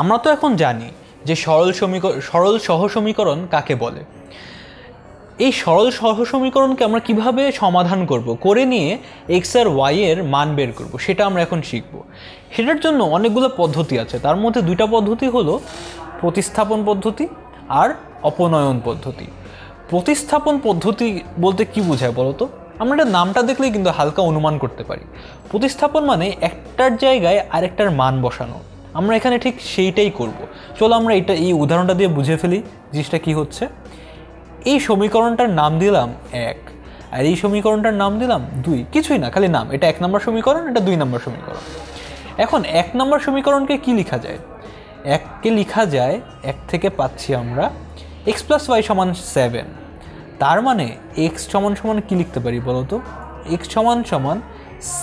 আমরা তো এখন জানি যে সরল সহ সমীকরণ কাকে বলে। এই সরল সহ সমীকরণকে আমরা কিভাবে সমাধান করব, করে নিয়ে এক্স আর ওয়াই এর মান বের করব, সেটা আমরা এখন শিখব। সেটার জন্য অনেকগুলো পদ্ধতি আছে, তার মধ্যে দুইটা পদ্ধতি হলো প্রতিস্থাপন পদ্ধতি আর অপনয়ন পদ্ধতি। প্রতিস্থাপন পদ্ধতি বলতে কি বোঝায় বলো তো? আমরা এটা নামটা দেখলেই কিন্তু হালকা অনুমান করতে পারি। প্রতিস্থাপন মানে একটার জায়গায় আরেকটার মান বসানো। আমরা এখানে ঠিক সেইটাই করব। চলো আমরা এই উদাহরণটা দিয়ে বুঝে ফেলি জিনিসটা কি হচ্ছে। এই সমীকরণটার নাম দিলাম 1 আর এই সমীকরণটার নাম দিলাম 2, কিছুই না, খালি নাম। এটা 1 নম্বর সমীকরণ, এটা 2 নম্বর সমীকরণ। এখন 1 নম্বর সমীকরণকে কি লেখা যায়? 1কে লেখা যায়, 1 থেকে পাচ্ছি আমরা x + y = 7। তার মানে x = কি লিখতে পারি বলো তো? x =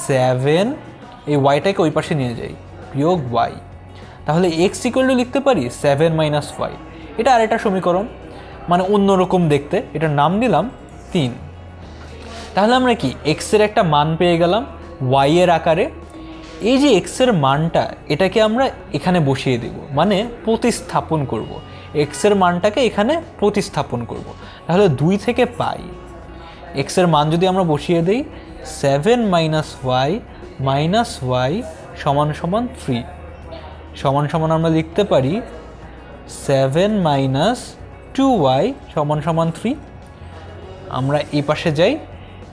7, এই ওয়াইটাকে ওই পাশে নিয়ে যাই, বিয়োগ y। তাহলে x = লিখতে পারি 7 - y। এটা আরেকটা সমীকরণ, মানে অন্যরকম দেখতে, এটার নাম দিলাম 3। তাহলে আমরা কি x এর একটা মান পেয়ে গেলাম y এর আকারে। এই যে x এর মানটা, এটাকে আমরা এখানে বসিয়ে দেব, মানে প্রতিস্থাপন করব। x এর মানটাকে এখানে প্রতিস্থাপন করব। তাহলে 2 থেকে পাই x এর মান যদি আমরা বসিয়ে দেই, 7 - y = 3 সমান আমরা লিখতে পারি 7 - 2y = 3। আমরা এই পাশে যাই,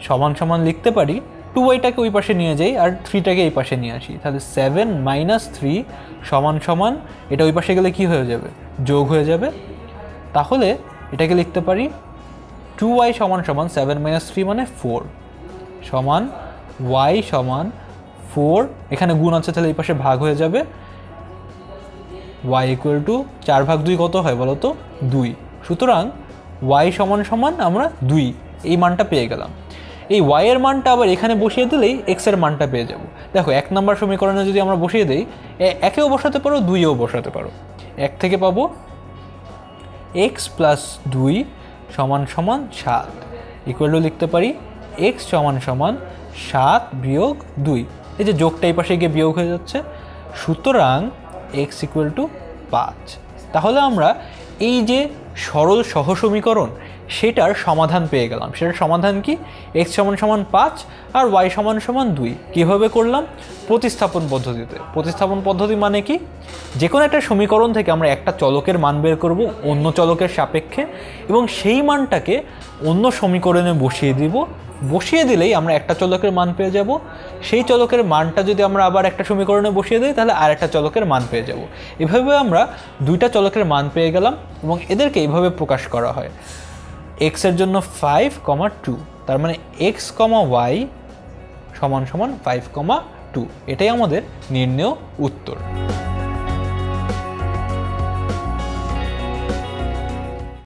সমান লিখতে পারি 2yটাকে ওই পাশে নিয়ে যাই আর 3টাকে এই পাশে নিয়ে আসি। তাহলে 7 - 3 = এটা ওই পাশে গেলে কি হয়ে যাবে? যোগ হয়ে যাবে। তাহলে এটাকে লিখতে পারি 2y = 7 - 3 মানে 4 সমান y = 4। এখানে গুণ আছে, তাহলে এই পাশে ভাগ হয়ে যাবে। y = 4/2 কত হয় বলো তো? 2। সুতরাং y = আমরা 2 এই মানটা পেয়ে গেলাম। এই y এর মানটা আবার এখানে বসিয়ে দিলেই x এর মানটা পেয়ে যাব। দেখো 1 নম্বর সমীকরণে যদি আমরা বসিয়ে দেই, 1এও বসাতে পারো, 2এও বসাতে পারো। 1 থেকে পাবো x + 2 = 7 = লিখতে পারি x = 7 - 2। এই যে যোগটা এই পাশে গিয়ে বিয়োগ হয়ে যাচ্ছে। সুতরাং x = 5। তাহলে আমরা এই যে সরল সহ সমীকরণ, সেটার সমাধান পেয়ে গেলাম। সেটার সমাধান কি? x = 5 আর y = 2। কীভাবে করলাম? প্রতিস্থাপন পদ্ধতিতে। প্রতিস্থাপন পদ্ধতি মানে কি? যে কোনো একটা সমীকরণ থেকে আমরা একটা চলকের মান বের করব অন্য চলকের সাপেক্ষে, এবং সেই মানটাকে অন্য সমীকরণে বসিয়ে দিব। বসিয়ে দিলেই আমরা একটা চলকের মান পেয়ে যাব। সেই চলকের মানটা যদি আমরা আবার একটা সমীকরণে বসিয়ে দিই, তাহলে আর একটা চলকের মান পেয়ে যাব। এভাবে আমরা দুইটা চলকের মান পেয়ে গেলাম, এবং এদেরকে এইভাবে প্রকাশ করা হয়। x এর জন্য 5, 2, তার মানে x, y = 5, 2। এটাই আমাদের নির্ণেয় উত্তর।